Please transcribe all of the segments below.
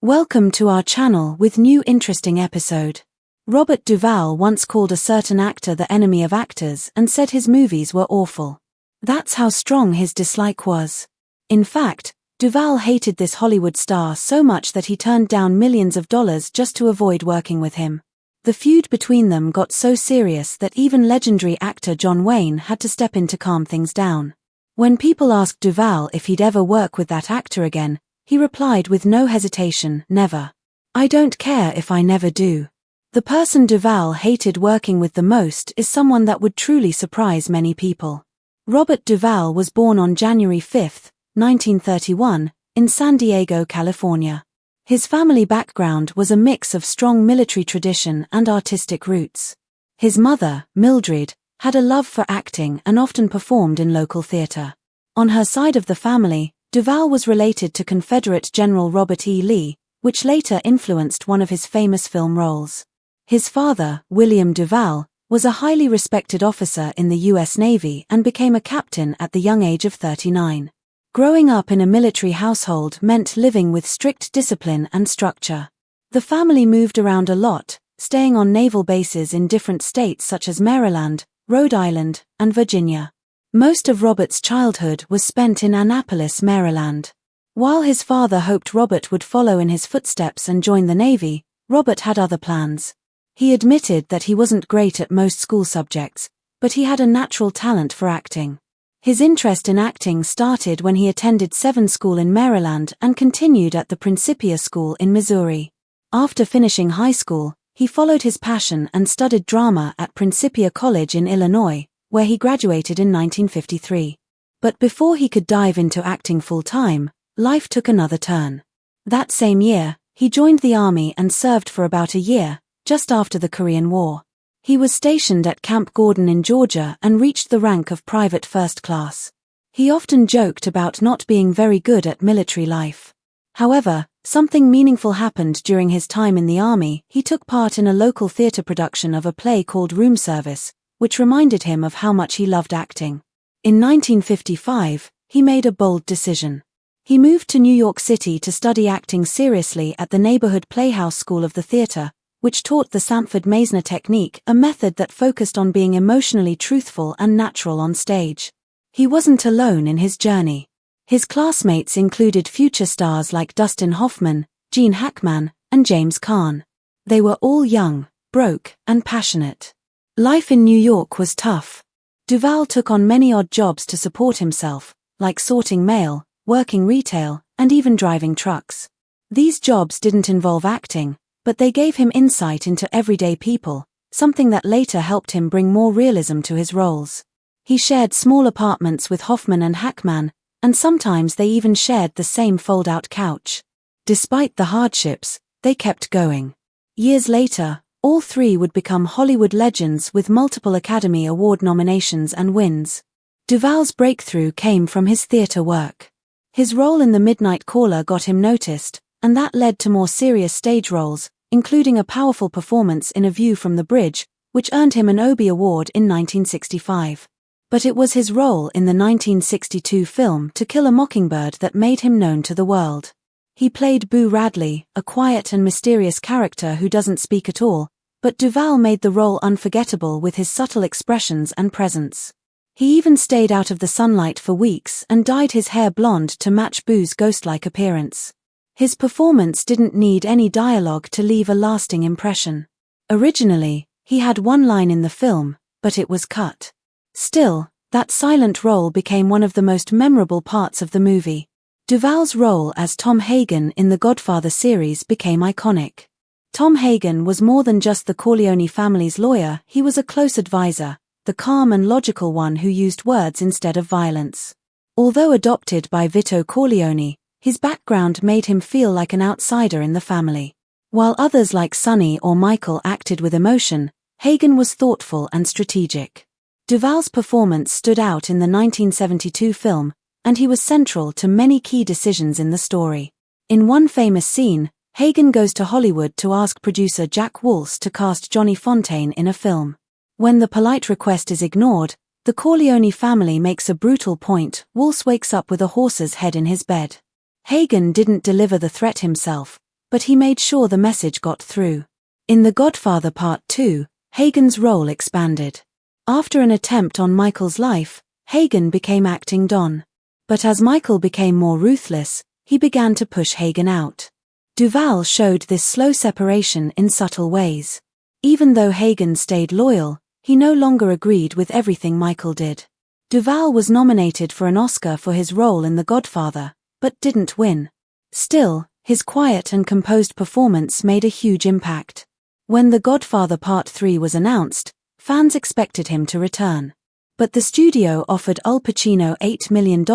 Welcome to our channel with new interesting episode. Robert Duvall once called a certain actor the enemy of actors and said his movies were awful. That's how strong his dislike was. In fact, Duvall hated this Hollywood star so much that he turned down millions of dollars just to avoid working with him. The feud between them got so serious that even legendary actor John Wayne had to step in to calm things down. When people asked Duvall if he'd ever work with that actor again, he replied with no hesitation, "Never. I don't care if I never do." The person Duvall hated working with the most is someone that would truly surprise many people. Robert Duvall was born on January 5, 1931, in San Diego, California. His family background was a mix of strong military tradition and artistic roots. His mother, Mildred, had a love for acting and often performed in local theater. On her side of the family, Duvall was related to Confederate General Robert E. Lee, which later influenced one of his famous film roles. His father, William Duvall, was a highly respected officer in the U.S. Navy and became a captain at the young age of 39. Growing up in a military household meant living with strict discipline and structure. The family moved around a lot, staying on naval bases in different states such as Maryland, Rhode Island, and Virginia. Most of Robert's childhood was spent in Annapolis, Maryland. While his father hoped Robert would follow in his footsteps and join the Navy, Robert had other plans. He admitted that he wasn't great at most school subjects, but he had a natural talent for acting. His interest in acting started when he attended Seven School in Maryland and continued at the Principia School in Missouri. After finishing high school, he followed his passion and studied drama at Principia College in Illinois, where he graduated in 1953. But before he could dive into acting full-time, life took another turn. That same year, he joined the Army and served for about a year, just after the Korean War. He was stationed at Camp Gordon in Georgia and reached the rank of Private First Class. He often joked about not being very good at military life. However, something meaningful happened during his time in the Army. He took part in a local theater production of a play called Room Service, which reminded him of how much he loved acting. In 1955, he made a bold decision. He moved to New York City to study acting seriously at the neighborhood Playhouse School of the Theater, which taught the Sanford-Meisner technique, a method that focused on being emotionally truthful and natural on stage. He wasn't alone in his journey. His classmates included future stars like Dustin Hoffman, Gene Hackman, and James Caan. They were all young, broke, and passionate. Life in New York was tough. Duvall took on many odd jobs to support himself, like sorting mail, working retail, and even driving trucks. These jobs didn't involve acting, but they gave him insight into everyday people, something that later helped him bring more realism to his roles. He shared small apartments with Hoffman and Hackman, and sometimes they even shared the same fold-out couch. Despite the hardships, they kept going. Years later, all three would become Hollywood legends with multiple Academy Award nominations and wins. Duvall's breakthrough came from his theater work. His role in The Midnight Caller got him noticed, and that led to more serious stage roles, including a powerful performance in A View from the Bridge, which earned him an Obie Award in 1965. But it was his role in the 1962 film To Kill a Mockingbird that made him known to the world. He played Boo Radley, a quiet and mysterious character who doesn't speak at all, but Duvall made the role unforgettable with his subtle expressions and presence. He even stayed out of the sunlight for weeks and dyed his hair blonde to match Boo's ghost-like appearance. His performance didn't need any dialogue to leave a lasting impression. Originally, he had one line in the film, but it was cut. Still, that silent role became one of the most memorable parts of the movie. Duvall's role as Tom Hagen in the Godfather series became iconic. Tom Hagen was more than just the Corleone family's lawyer, he was a close advisor, the calm and logical one who used words instead of violence. Although adopted by Vito Corleone, his background made him feel like an outsider in the family. While others like Sonny or Michael acted with emotion, Hagen was thoughtful and strategic. Duvall's performance stood out in the 1972 film, and he was central to many key decisions in the story. In one famous scene, Hagen goes to Hollywood to ask producer Jack Wolse to cast Johnny Fontaine in a film. When the polite request is ignored, the Corleone family makes a brutal point. Wolse wakes up with a horse's head in his bed. Hagen didn't deliver the threat himself, but he made sure the message got through. In The Godfather Part 2, Hagen's role expanded. After an attempt on Michael's life, Hagen became acting Don. But as Michael became more ruthless, he began to push Hagen out. Duvall showed this slow separation in subtle ways. Even though Hagen stayed loyal, he no longer agreed with everything Michael did. Duvall was nominated for an Oscar for his role in The Godfather, but didn't win. Still, his quiet and composed performance made a huge impact. When The Godfather Part 3 was announced, fans expected him to return. But the studio offered Al Pacino $8 million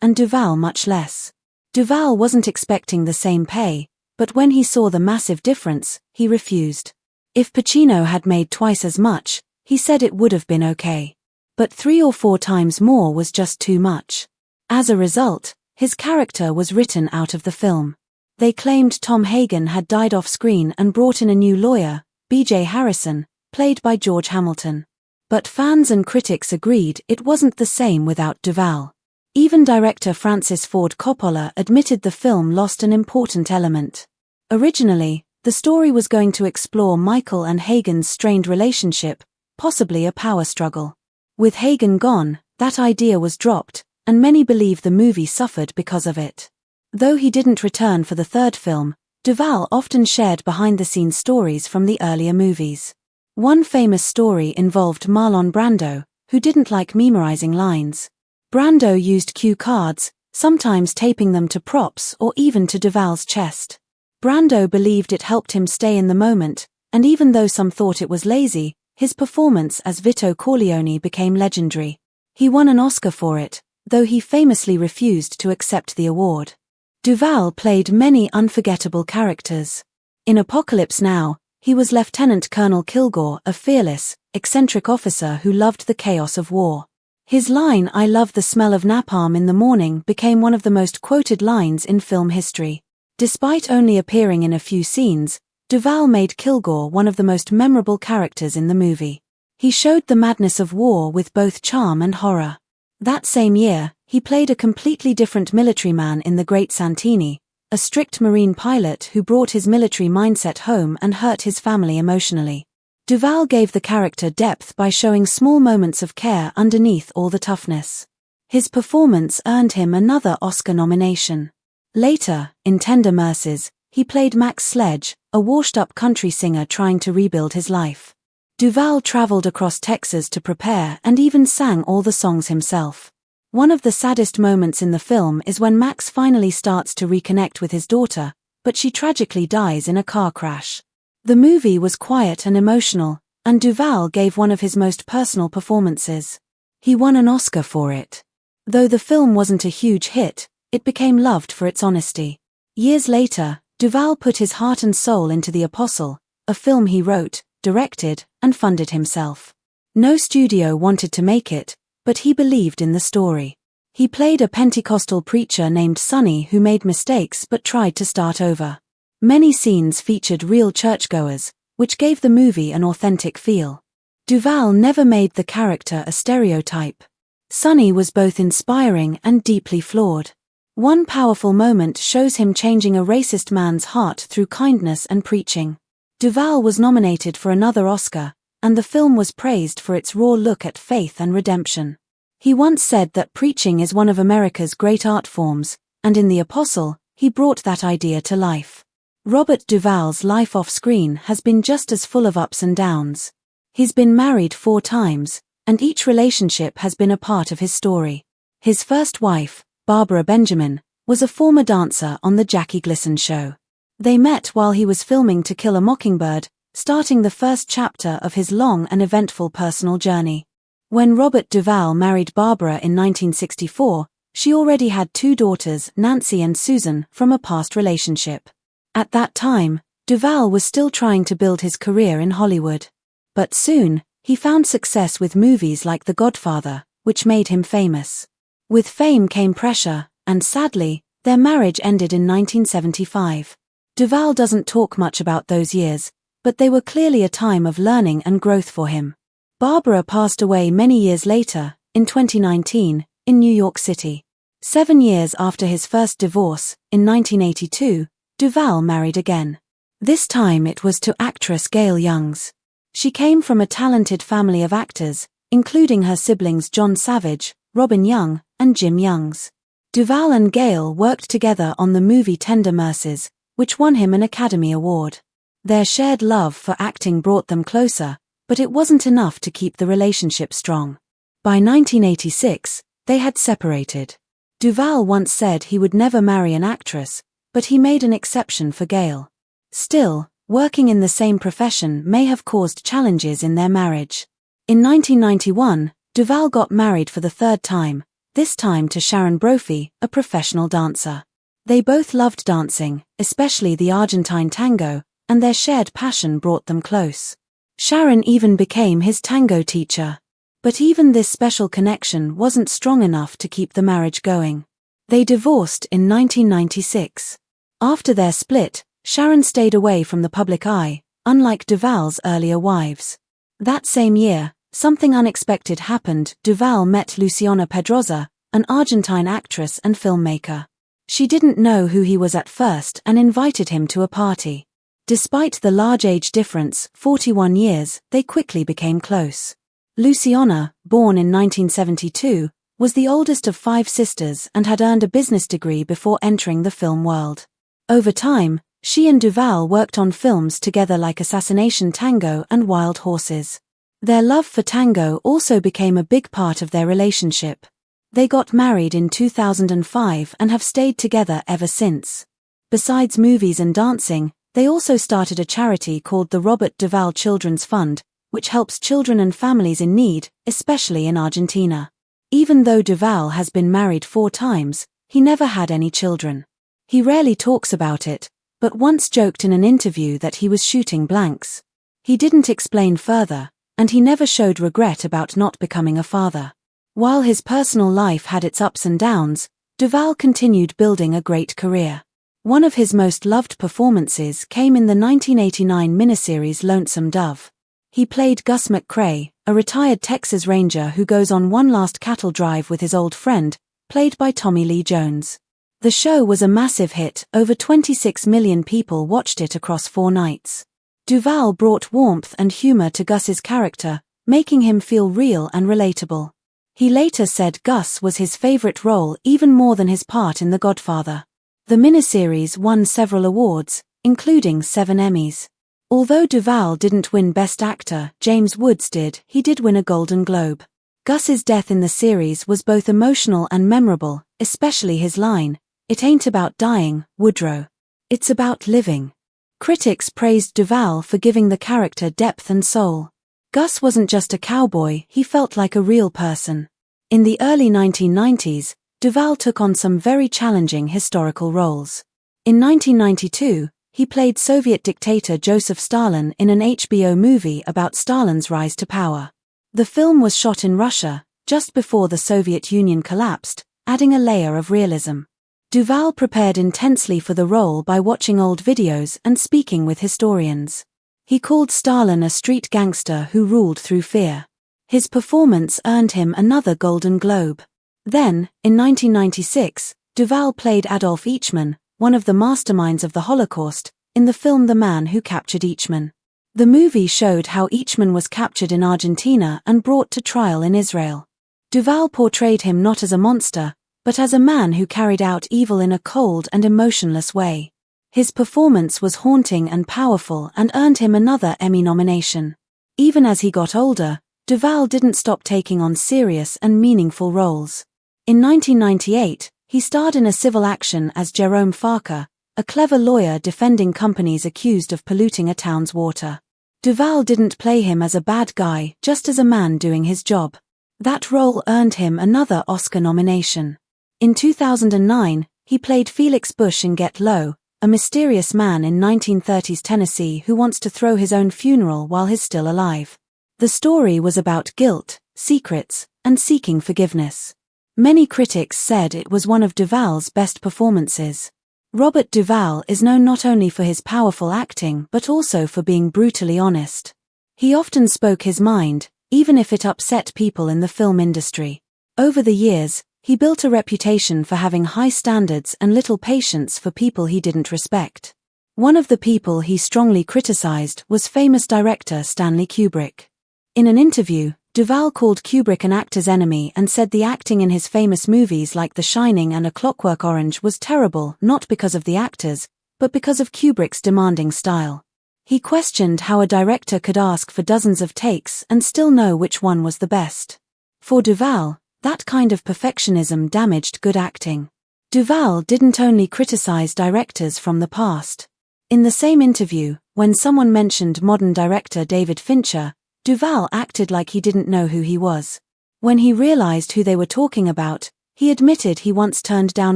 and Duvall much less. Duvall wasn't expecting the same pay, but when he saw the massive difference, he refused. If Pacino had made twice as much, he said it would have been okay. But 3 or 4 times more was just too much. As a result, his character was written out of the film. They claimed Tom Hagen had died off-screen and brought in a new lawyer, B.J. Harrison, played by George Hamilton. But fans and critics agreed it wasn't the same without Duvall. Even director Francis Ford Coppola admitted the film lost an important element. Originally, the story was going to explore Michael and Hagen's strained relationship, possibly a power struggle. With Hagen gone, that idea was dropped, and many believe the movie suffered because of it. Though he didn't return for the third film, Duvall often shared behind-the-scenes stories from the earlier movies. One famous story involved Marlon Brando, who didn't like memorizing lines. Brando used cue cards, sometimes taping them to props or even to Duvall's chest. Brando believed it helped him stay in the moment, and even though some thought it was lazy, his performance as Vito Corleone became legendary. He won an Oscar for it, though he famously refused to accept the award. Duvall played many unforgettable characters. In Apocalypse Now, he was Lieutenant Colonel Kilgore, a fearless, eccentric officer who loved the chaos of war. His line "I love the smell of napalm in the morning" became one of the most quoted lines in film history. Despite only appearing in a few scenes, Duvall made Kilgore one of the most memorable characters in the movie. He showed the madness of war with both charm and horror. That same year, he played a completely different military man in The Great Santini, a strict Marine pilot who brought his military mindset home and hurt his family emotionally. Duvall gave the character depth by showing small moments of care underneath all the toughness. His performance earned him another Oscar nomination. Later, in Tender Mercies, he played Max Sledge, a washed-up country singer trying to rebuild his life. Duvall traveled across Texas to prepare and even sang all the songs himself. One of the saddest moments in the film is when Max finally starts to reconnect with his daughter, but she tragically dies in a car crash. The movie was quiet and emotional, and Duvall gave one of his most personal performances. He won an Oscar for it. Though the film wasn't a huge hit, it became loved for its honesty. Years later, Duvall put his heart and soul into The Apostle, a film he wrote, directed, and funded himself. No studio wanted to make it, but he believed in the story. He played a Pentecostal preacher named Sonny who made mistakes but tried to start over. Many scenes featured real churchgoers, which gave the movie an authentic feel. Duvall never made the character a stereotype. Sonny was both inspiring and deeply flawed. One powerful moment shows him changing a racist man's heart through kindness and preaching. Duvall was nominated for another Oscar, and the film was praised for its raw look at faith and redemption. He once said that preaching is one of America's great art forms, and in The Apostle, he brought that idea to life. Robert Duvall's life off-screen has been just as full of ups and downs. He's been married 4 times, and each relationship has been a part of his story. His first wife, Barbara Benjamin, was a former dancer on The Jackie Gleason Show. They met while he was filming To Kill a Mockingbird, starting the first chapter of his long and eventful personal journey. When Robert Duvall married Barbara in 1964, she already had 2 daughters, Nancy and Susan, from a past relationship. At that time, Duvall was still trying to build his career in Hollywood. But soon, he found success with movies like The Godfather, which made him famous. With fame came pressure, and sadly, their marriage ended in 1975. Duvall doesn't talk much about those years, but they were clearly a time of learning and growth for him. Barbara passed away many years later, in 2019, in New York City. 7 years after his first divorce, in 1982, Duvall married again. This time it was to actress Gail Youngs. She came from a talented family of actors, including her siblings John Savage, Robin Young, and Jim Youngs. Duvall and Gail worked together on the movie Tender Mercies, which won him an Academy Award. Their shared love for acting brought them closer, but it wasn't enough to keep the relationship strong. By 1986, they had separated. Duvall once said he would never marry an actress, but he made an exception for Gail. Still, working in the same profession may have caused challenges in their marriage. In 1991, Duvall got married for the third time, this time to Sharon Brophy, a professional dancer. They both loved dancing, especially the Argentine tango, and their shared passion brought them close. Sharon even became his tango teacher. But even this special connection wasn't strong enough to keep the marriage going. They divorced in 1996. After their split, Sharon stayed away from the public eye, unlike Duvall's earlier wives. That same year, something unexpected happened. Duvall met Luciana Pedrosa, an Argentine actress and filmmaker. She didn't know who he was at first and invited him to a party. Despite the large age difference, 41 years, they quickly became close. Luciana, born in 1972, was the oldest of 5 sisters and had earned a business degree before entering the film world. Over time, she and Duvall worked on films together like Assassination Tango and Wild Horses. Their love for tango also became a big part of their relationship. They got married in 2005 and have stayed together ever since. Besides movies and dancing, they also started a charity called the Robert Duvall Children's Fund, which helps children and families in need, especially in Argentina. Even though Duvall has been married 4 times, he never had any children. He rarely talks about it, but once joked in an interview that he was shooting blanks. He didn't explain further, and he never showed regret about not becoming a father. While his personal life had its ups and downs, Duvall continued building a great career. One of his most loved performances came in the 1989 miniseries Lonesome Dove. He played Gus McCrae, a retired Texas Ranger who goes on one last cattle drive with his old friend, played by Tommy Lee Jones. The show was a massive hit. Over 26 million people watched it across 4 nights. Duvall brought warmth and humor to Gus's character, making him feel real and relatable. He later said Gus was his favorite role even more than his part in The Godfather. The miniseries won several awards, including 7 Emmys. Although Duvall didn't win Best Actor, James Woods did. He did win a Golden Globe. Gus's death in the series was both emotional and memorable, especially his line, "It ain't about dying, Woodrow. It's about living." Critics praised Duvall for giving the character depth and soul. Gus wasn't just a cowboy, he felt like a real person. In the early 1990s, Duvall took on some very challenging historical roles. In 1992, he played Soviet dictator Joseph Stalin in an HBO movie about Stalin's rise to power. The film was shot in Russia, just before the Soviet Union collapsed, adding a layer of realism. Duvall prepared intensely for the role by watching old videos and speaking with historians. He called Stalin a street gangster who ruled through fear. His performance earned him another Golden Globe. Then, in 1996, Duvall played Adolf Eichmann, one of the masterminds of the Holocaust, in the film The Man Who Captured Eichmann. The movie showed how Eichmann was captured in Argentina and brought to trial in Israel. Duvall portrayed him not as a monster, but as a man who carried out evil in a cold and emotionless way. His performance was haunting and powerful and earned him another Emmy nomination. Even as he got older, Duvall didn't stop taking on serious and meaningful roles. In 1998, he starred in a civil action as Jerome Farquhar, a clever lawyer defending companies accused of polluting a town's water. Duvall didn't play him as a bad guy, just as a man doing his job. That role earned him another Oscar nomination. In 2009, he played Felix Bush in Get Low, a mysterious man in 1930s Tennessee who wants to throw his own funeral while he's still alive. The story was about guilt, secrets, and seeking forgiveness. Many critics said it was one of Duvall's best performances. Robert Duvall is known not only for his powerful acting but also for being brutally honest. He often spoke his mind, even if it upset people in the film industry. Over the years, He built a reputation for having high standards and little patience for people he didn't respect. One of the people he strongly criticized was famous director Stanley Kubrick. In an interview, Duvall called Kubrick an actor's enemy and said the acting in his famous movies like The Shining and A Clockwork Orange was terrible not because of the actors, but because of Kubrick's demanding style. He questioned how a director could ask for dozens of takes and still know which one was the best. For Duvall, that kind of perfectionism damaged good acting. Duvall didn't only criticize directors from the past. In the same interview, when someone mentioned modern director David Fincher, Duvall acted like he didn't know who he was. When he realized who they were talking about, he admitted he once turned down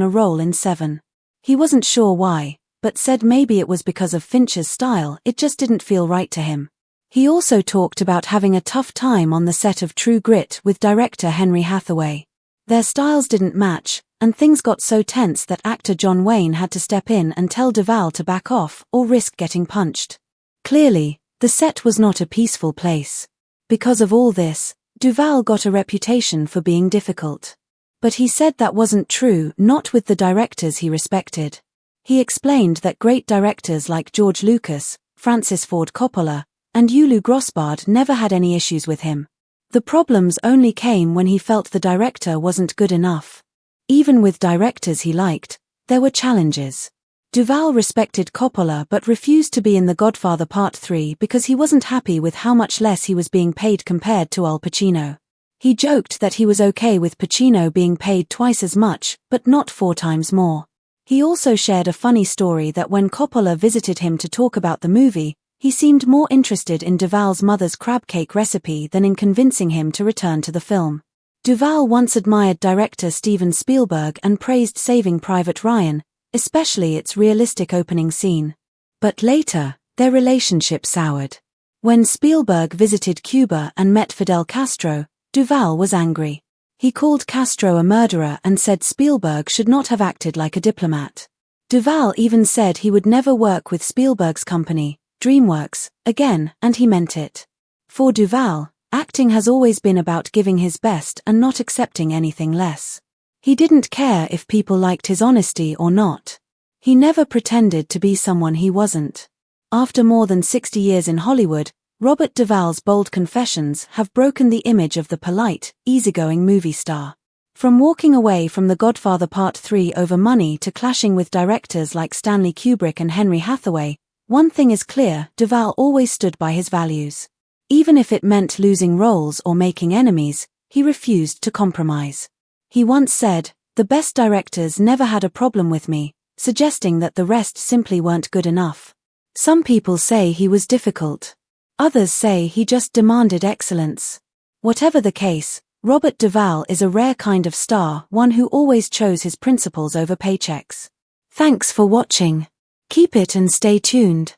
a role in Seven. He wasn't sure why, but said maybe it was because of Fincher's style, it just didn't feel right to him. He also talked about having a tough time on the set of True Grit with director Henry Hathaway. Their styles didn't match, and things got so tense that actor John Wayne had to step in and tell Duvall to back off or risk getting punched. Clearly, the set was not a peaceful place. Because of all this, Duvall got a reputation for being difficult. But he said that wasn't true, not with the directors he respected. He explained that great directors like George Lucas, Francis Ford Coppola, and Ulu Grossbard never had any issues with him. The problems only came when he felt the director wasn't good enough. Even with directors he liked, there were challenges. Duvall respected Coppola but refused to be in The Godfather Part 3 because he wasn't happy with how much less he was being paid compared to Al Pacino. He joked that he was okay with Pacino being paid twice as much, but not 4 times more. He also shared a funny story that when Coppola visited him to talk about the movie, he seemed more interested in Duvall's mother's crab cake recipe than in convincing him to return to the film. Duvall once admired director Steven Spielberg and praised Saving Private Ryan, especially its realistic opening scene. But later, their relationship soured. When Spielberg visited Cuba and met Fidel Castro, Duvall was angry. He called Castro a murderer and said Spielberg should not have acted like a diplomat. Duvall even said he would never work with Spielberg's company, DreamWorks, again, and he meant it. For Duvall, acting has always been about giving his best and not accepting anything less. He didn't care if people liked his honesty or not. He never pretended to be someone he wasn't. After more than 60 years in Hollywood, Robert Duvall's bold confessions have broken the image of the polite, easygoing movie star. From walking away from The Godfather Part 3 over money to clashing with directors like Stanley Kubrick and Henry Hathaway, one thing is clear: Duvall always stood by his values. Even if it meant losing roles or making enemies, he refused to compromise. He once said, "The best directors never had a problem with me," suggesting that the rest simply weren't good enough. Some people say he was difficult. Others say he just demanded excellence. Whatever the case, Robert Duvall is a rare kind of star, one who always chose his principles over paychecks. Thanks for watching. Keep it and stay tuned.